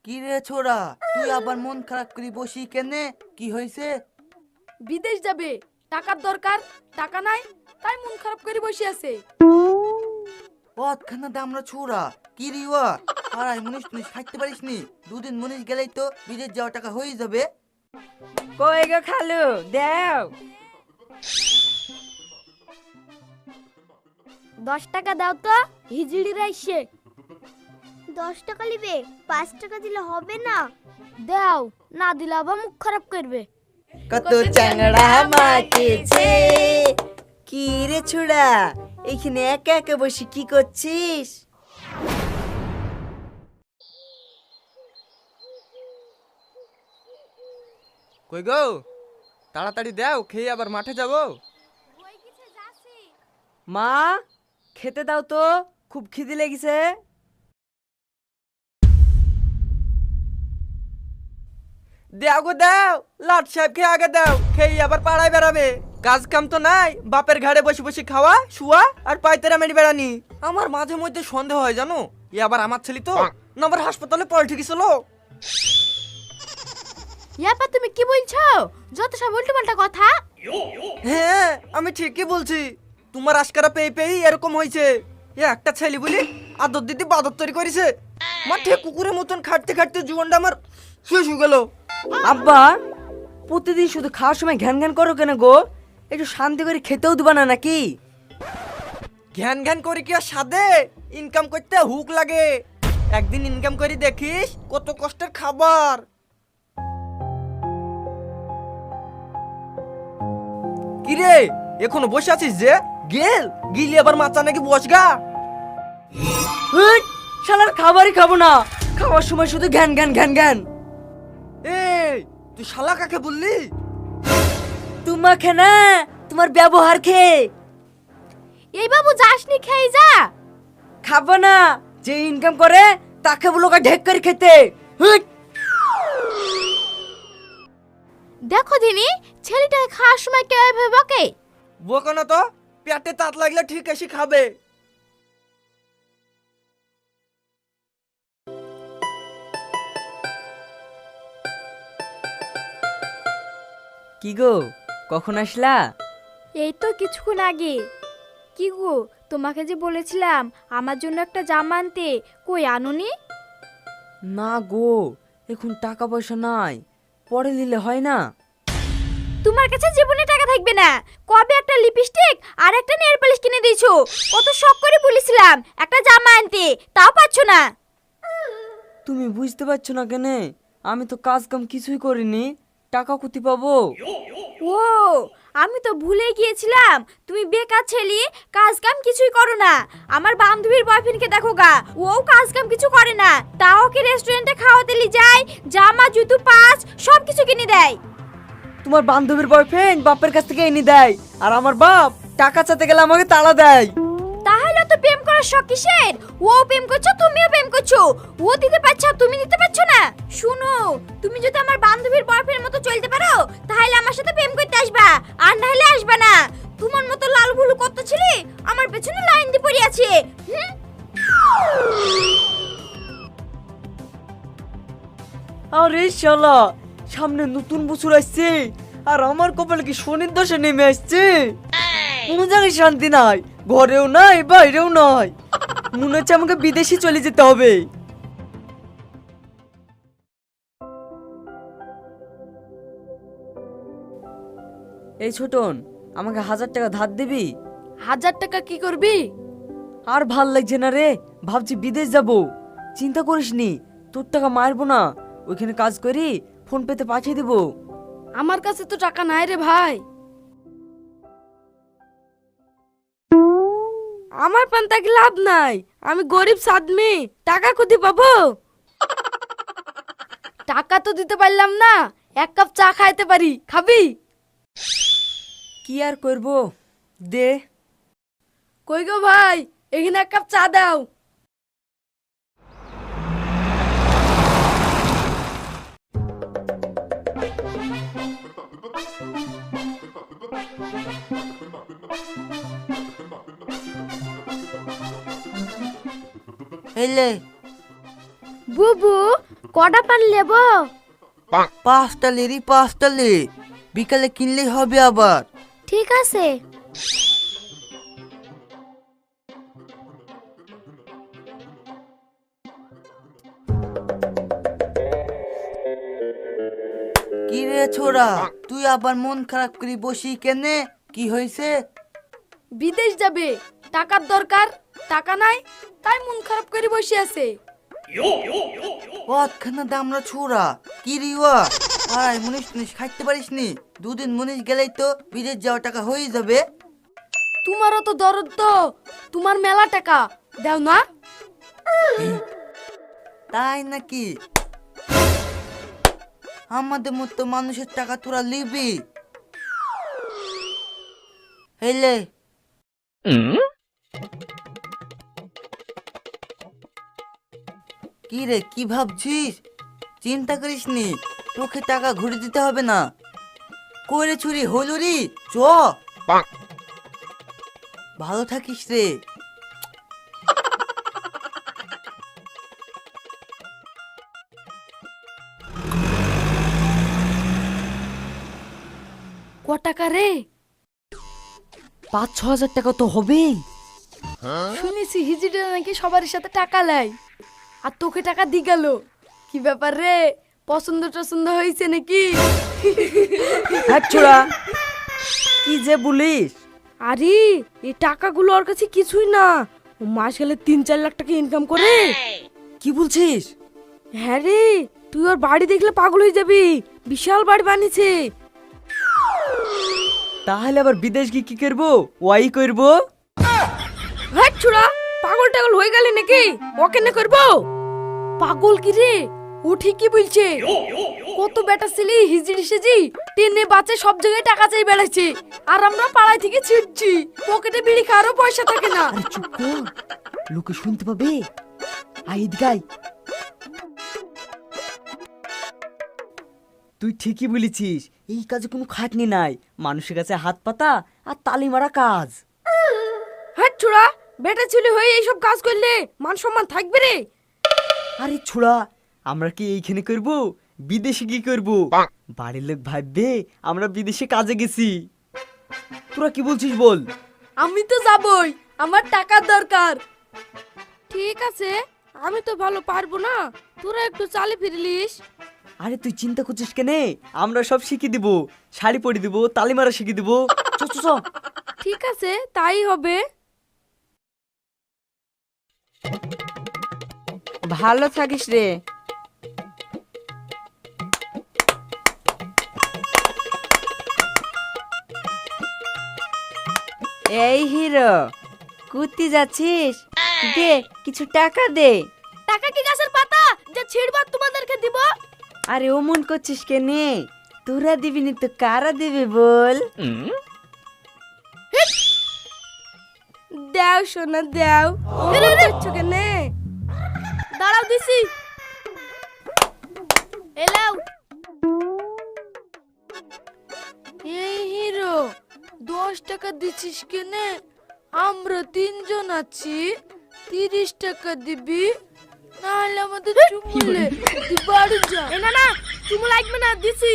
কি রে ছোড়া, তুই আবার মন খারাপ করে বসি কেনে? কি হয়েছে? বিদেশ যাবে, টাকার দরকার, টাকা নাই, তাই মন খারাপ করে বসে আছে। অতখানা দামরা ছোড়া, কি রিওয়া আড়াই মুনিশ তুই খাইতে পারিস নি? দুদিন মুনিশ গেলেই তো বিদেশ যাওয়া টাকা হয়ে যাবে। কই গো খালু দেও। 10 টাকা দাও তো, হিজড়ি রাইসে। 10 টাকা নিবে, 5 টাকা দিলে হবে না? দাও, না দিলে আবার মুখ খারাপ করবে। কত চাংড়া মাকেছে। কি রে ছোড়া, এইখানে একা একা বসে কি করছিস? কই গো, তাড়াতাড়ি দাও, খেয়ে আবার মাঠে যাবো। মা, খেতে দাও তো, খুব খিদে লেগেছে। দাও গো দাও, লাট সাহেব খেয়ে আগে দাও, খেয়ে আবার পাড়ায় বেড়াবে। কাজ কাম তো নাই, বাপের ঘাড়ে বসে বসে খাওয়া শুয়া আর পাইতেরা মেরি বেড়ানি। আমার মাঝে মধ্যে সন্দেহ হয় জানো, এ আবার আমার ছেলে তো না আবার হাসপাতালে পড়ে গেছিল। ইয়াপা তুমি কি বলছো? যত সব উল্টো পাল্টা কথা। হ্যাঁ আমি ঠিকই বলছি, তোমার আশকারা পেয়ে পেয়ে এরকম হয়েছে। এ একটা ছেলে বলি আদর দিদি বাদর তৈরি করেছে, মাঠে কুকুরের মতন খাটতে খাটতে জীবনটা আমার শেষ হয়ে গেল। আব্বা, প্রতিদিন শুধু খাওয়ার সময় ঘ্যান ঘ্যান করো কেন গো? একটু শান্তি করে খেতেও দিবা না নাকি? ঘ্যান ঘ্যান করে কি আর সাদে ইনকাম করতে হুক লাগে? একদিন ইনকাম করে দেখিস কত কষ্টের খাবার। কি রে, এখনো বসে আছিস যে? গেল গিলি আবার মাচা নাকি বসগা। হুট, শালার খাবারই খাবো না, খাওয়ার সময় শুধু ঘ্যান ঘ্যান ঘ্যান ঘ্যান। এই তুই শালা কাকে বললি? তোমাকে না, তোমার ব্যবহার খেয়ে। এই বাবু যাসনি, খেয়ে যা। খাবো না, যে ইনকাম করে তাকে বলো ঢেক করে খেতে। হুট। দেখো দিনি, ছেলেটাকে খাওয়ার সময় কে এভাবে বকে? বোকা না তো, পেটে তাত লাগলে ঠিক এসে খাবে। কি গো, কখন আসলা? এই তো কিছুক্ষণ আগে। কি গো, তোমাকে যে বলেছিলাম আমার জন্য একটা জামা আনতে, কই আনুনি? না গো, এখন টাকা পয়সা নাই, পরে নিলে হয় না। তোমার কাছে জীবনে টাকা থাকবে না। কবে একটা লিপস্টিক আর একটা নেল পালিশ কিনে দিয়েছো, কত শখ করে বলেছিলাম একটা জামা আনতে, তাও পাচ্ছ না। তুমি বুঝতে পারছো না কেনে? আমি তো কাজ কাম কিছুই করিনি, টাকা কোথায় পাবো? ও, আমি তো ভুলে গিয়েছিলাম তুমি বেকার ছেলে, কাজ কাম কিছুই করো না। আমার বান্ধবীর বয়ফ্রেন্ডকে দেখো গা, ও কাজ কাম কিছু করে না, তাও ওকে রেস্টুরেন্টে খাওয়াতে নিয়ে যায়, জামা জুতো পাঁচ সব কিছু কিনে দেয়। তোমার বান্ধবীর বয়ফ্রেন্ড বাপের কাছ থেকে এনে দেয়, আর আমার বাপ টাকা চাইতে গেলে আমাকে তাড়া দেয়। তাহলে তো প্রেম করার শখ কিসের? ও প্রেম করছো, তুমিও প্রেম করছো। ও দিতে পারছো, তুমি দিতে পারছো না। শুনো, তুমি যদি আমার বান্ধবীর বয়ফ্রেন্ড মতো চলতে পারো, তাহলে আমার সাথে প্রেম করতে আসবা, আর না হলে আসবা না। তোমার মতো লাল ভুলু কত ছেলে আমার পেছনে লাইন দিয়ে পড়ে আছে। আরে শালা, সামনে নতুন বছর আসছে, আর আমার কপালে কি শনির দশা নেমে আসছে। কোনো জায়গায় শান্তি নাই, ঘরেও নাই বাইরেও নাই। মনে হচ্ছে আমাকে বিদেশে চলে যেতে হবে। এই ছোটন, আমাকে 1000 টাকা ধার দিবি? 1000 টাকা কি করবি? আর ভাল লাগছে না রে, ভাবছি বিদেশ যাব। চিন্তা করিস নি, তোর টাকা মারবো না, ওইখানে কাজ করি ফোন পেতে পাঠিয়ে দেবো। আমার কাছে তো টাকা নাই রে ভাই। আমার পান্তাকে লাভ নাই, আমি গরিব সাদমি, টাকা কোথায় পাবো? টাকা তো দিতে পারলাম না, এক কাপ চা খাইতে পারি, খাবি? কি আর করবো, দে। কই গো ভাই, এখানে এক কাপ চা দাও। এলে বুবু, কটা পান নেবো? 5টা লেরি 5টা লে, বিকালে কিনলেই হবে আবার। ঠিক আছে। কি রে ছোড়া, তুই আবার মন খারাপ করে বসি কেনে? কি হয়েছে? বিদেশ যাবে, টাকার দরকার, টাকা নাই, তাই মন খারাপ করে বসে আছে। অতখানা দামরা ছোড়া, কি রিওয়া পাড়ায় মুনিশ খাইতে পারিস নি? 2 দিন মুনিশ গেলেই তো বিদেশ যাওয়া টাকা হয়ে যাবে। তোমারও তো দরদ তো, তোমার মেলা টাকা দাও না। তাই নাকি? আমাদের মতো মানুষের টাকা তোরা লিবি? হেলে কি রে, কি ভাবছিস? চিন্তা করিস নি, তোকে টাকা ঘুরে দিতে হবে না। করে চুরি হলো রে, চ ভালো থাকিস রে। ক টাকা রে? 5-6 হাজার টাকা তো হবেই। শুনেছি হিজিটা নাকি সবার সাথে টাকা লাই, আর তোকে টাকা দি গেল। কি ব্যাপার রে, পছন্দ টছন্দ হয়েছে নাকি? হ্যাঁ ছোড়া, কি যে বলিস? আরে এই টাকাগুলো ওর কাছে কিছুই না, ও মাস গেলে 3-4 লাখ টাকা ইনকাম করে। কি বলছিস? হ্যাঁ রে, তুই ওর বাড়ি দেখলে পাগল হয়ে যাবি, বিশাল বাড়ি বানিয়েছে। তাহলে আবার বিদেশ গিয়ে কি করবো? ওয়াই করবো। হ্যাঁ ছোড়া, পাগল টাগল হয়ে গেলে নাকি? ওকে না করবো? পাগল কি রে, ও ঠিকই বলছে। কত বেটা ছেলে হিজড়ি সেজি টেনে বাঁচে সব জায়গায় টাকা চাই বেড়াচ্ছে, আর আমরা পাড়ায় থেকে ছিটছি, পকেটে বিড়ি খাওয়ারও পয়সা থাকে না। আরে চুপ কর, লোকে শুনতে পাবে। আইদ গাই, তুই ঠিকই বলেছিস, এই কাজে কোনো খাটনি নাই, মানুষের কাছে হাত পাতা আর তালি মারা কাজ। হ্যাঁ ছোড়া, বেটা ছেলে হয়ে এইসব কাজ করলে মান সম্মান থাকবে রে? আরে ছোড়া, আমরা কি এইখানে করব? বিদেশে কি করব? বাড়ির লোক ভাববে আমরা বিদেশে কাজে গেছি। তোরা কি বলছিস বল? আমি তো যাবই, আমার টাকার দরকার। ঠিক আছে, আমি তো ভালো পারবো না, তোরা একটু চালে ফিরলিস। আরে তুই চিন্তা করছিস কেনে? আমরা সব শিখিয়ে দিব, শাড়ি পরে দিব, তালি মারা শিখিয়ে দিব। চ চ চ। ঠিক আছে, তাই হবে। ভালো থাকিস রে। এই হিরো, কুত্তি যাচ্ছিস? দে কিছু টাকা দে। টাকা কি গাছের পাতা যে ছিড়বা তোমাদেরকে দিব? আরে অমন করছিস কেনে? তোরা দিবি নি তো কারা দিবে বল? দাও সোনা দাও। করছো কেনে? দাঁড়াও দিছি। এলাও। এই হিরো, 10 টাকা দিছিস কেনে? আমরা 3 জন আছি, 30 টাকা দিবি, নাহলে আমাদের চুমুলে তুই বাড়ি যা। না না, চুমু লাগবে না, দিছি।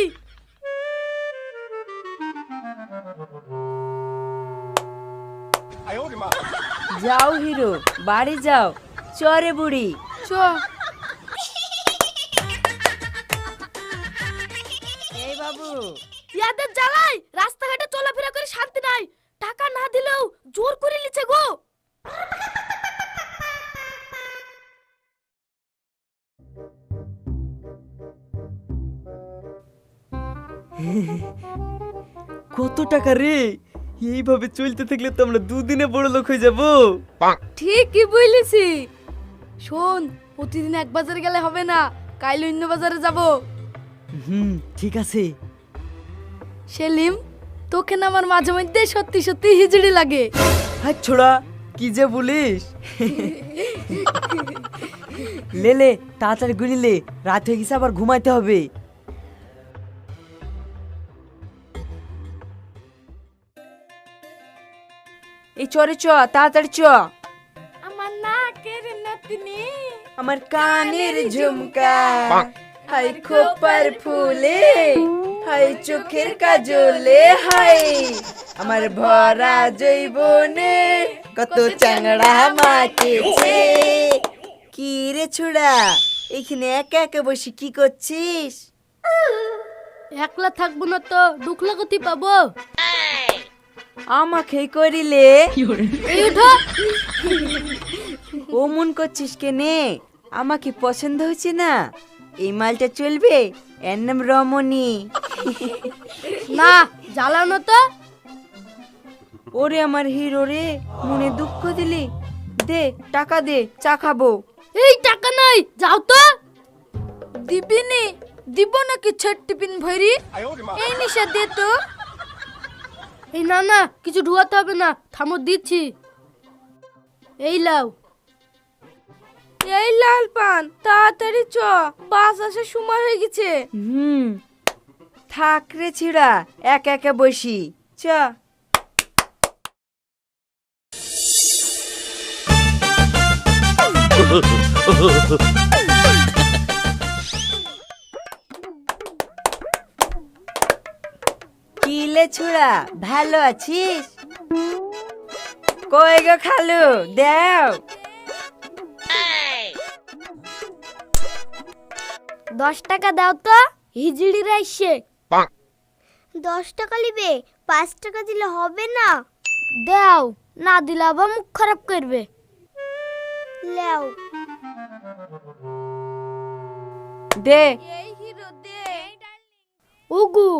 যাও হিরো, বাড়ি যাও। চরে বুড়ি চ। এই বাবু, ইয়াদের জ্বালাই রাস্তাঘাটে চলাফেরা করে শান্তি নাই, টাকা না দিলেও জোর করে লিছে গো। কত টাকা রে? এইভাবে চলতে থাকলে তো আমরা 2 দিনে বড় লোক হয়ে যাব। ঠিকই বলেছি। শোন, প্রতিদিন এক বাজারে গেলে হবে না, কাল অন্য বাজারে যাব। ঠিক আছে। সেলিম, তোকে না আমার মাঝে মধ্যে সত্যি সত্যি হিজড়ি লাগে। হ্যাঁ ছোড়া, কি যে বলিস? লে লে তাড়াতাড়ি গুলিলে, রাত হয়ে গেছে, আবার ঘুমাইতে হবে। এই চরে চ, তাড়াতাড়ি চ। আমার না কেরে নাতনি, আমার কানের ঝুমকা, হাই খোপার ফুলে, হাই চোখের কাজলে, হাই আমার ভরা জৈবনে কত চাংড়া মাকেছে। কি রে ছোড়া, এখানে একা একা বসে কি করছিস? একলা থাকবো না তো দুখলা গতি পাবো। আমাকে করিলে এই উঠো। ও মন করছিস কেনে? আমাকে পছন্দ হচ্ছে না? এই মালটা চলবে? এর নাম রমণী। না জ্বালানো তো। ওরে আমার হিরো রে, মনে দুঃখ দিলি। দে টাকা দে, চা খাবো। এই টাকা নাই, যাও তো। দিবিনি দিব নাকি ছোট টিফিন ভরি? এই নিশা দে তো। এই না না, কিছু ঢুয়াতে হবে না, থামো দিচ্ছি। এই লাও। এই লাল পান তাড়াতাড়ি চ, বাস আসার সময় হয়ে গেছে। থাক রে ছিড়া, একা একা বসি। চ। কিলে ছোড়া, ভালো আছিস? কই গো খালু, দেও। 10 টাকা দাও তো, হিজড়িরা এসে। 10 টাকা নিবে, 5 টাকা দিলে হবে না? দাও, না দিলে আবার মুখ খারাপ করবে। লাও। দে। ওগো,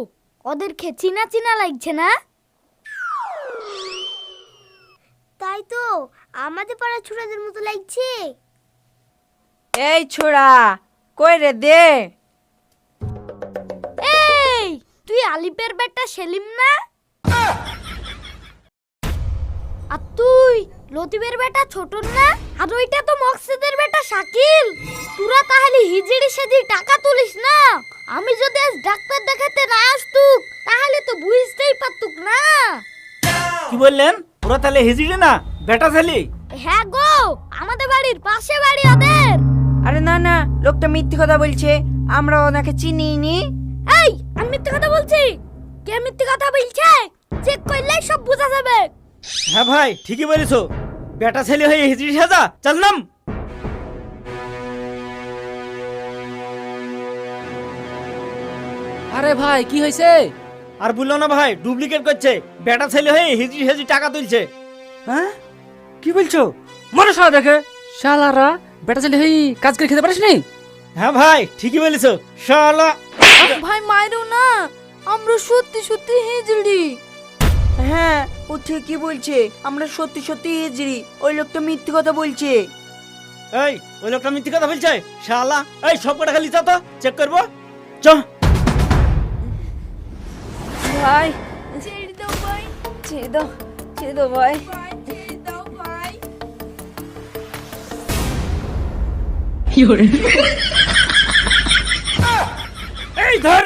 ওদেরকে চিনা চিনা লাগছে না? তাই তো, আমাদের পাড়া ছোড়াদের মতো লাগছে। এই ছোড়া, কই রে, দে। এই, তুই আলিপের বেটা সেলিম না? আর তুই লতিফের বেটা ছোট না? আর ওইটা তো মকসেদের বেটা শাকিল। তোরা তাহলে হিজড়ি সেজড়ি টাকা তুলিস না? আমি যদি আজ ডাক্তার দেখাতে না আসতুক তাহলে তো বুঝতেই পারতুক না। কি বললেন? ওরা তাহলে হিজড়ি না, বেটা ছেলে? হ্যাঁ গো, আমাদের বাড়ির পাশে বাড়ি ওদের। আরে না না, লোকটা মিথ্যে কথা বলছে, আমরা ওনাকে চিনি নি। এই, আমি মিথ্যে কথা বলছি? কে মিথ্যে কথা বলছে? চেক করলেই সব বোঝা যাবে। হ্যাঁ ভাই, ঠিকই বলেছো। বেটা ছেলে হয়ে হিজড়ি সাজা, চল নাম। আরে ভাই কি হয়েছে? আর বললো না ভাই, ডুপ্লিকেট করছে। বেটা ছেলে হয়ে হিজড়ি সেজড়ি টাকা তুলছে। হ্যাঁ কি বলছো? মনে শালা দেখে, শালারা বেটা ছেলে হই কাজ করে খেতে পারিস নি? হ্যাঁ ভাই, ঠিকই বলেছো। শালা ভাই মাইরো না, আমরা সত্যি সত্যি হিজড়ি। হ্যাঁ, ও ঠিকই বলছে, আমরা সত্যি সত্যি হিজড়ি। ওই লোকটা মিথ্যে কথা বলছে। এই, ওই লোকটা মিথ্যে কথা বলছে। শালা, এই সব কটা খালি চা তো, চেক করবো। চ। ভাই ছেড়ে দাও ভাই, ছেড়ে দাও, ছেড়ে দাও ভাই। ভাই ছেড়ে দাও ভাই। এই ধর।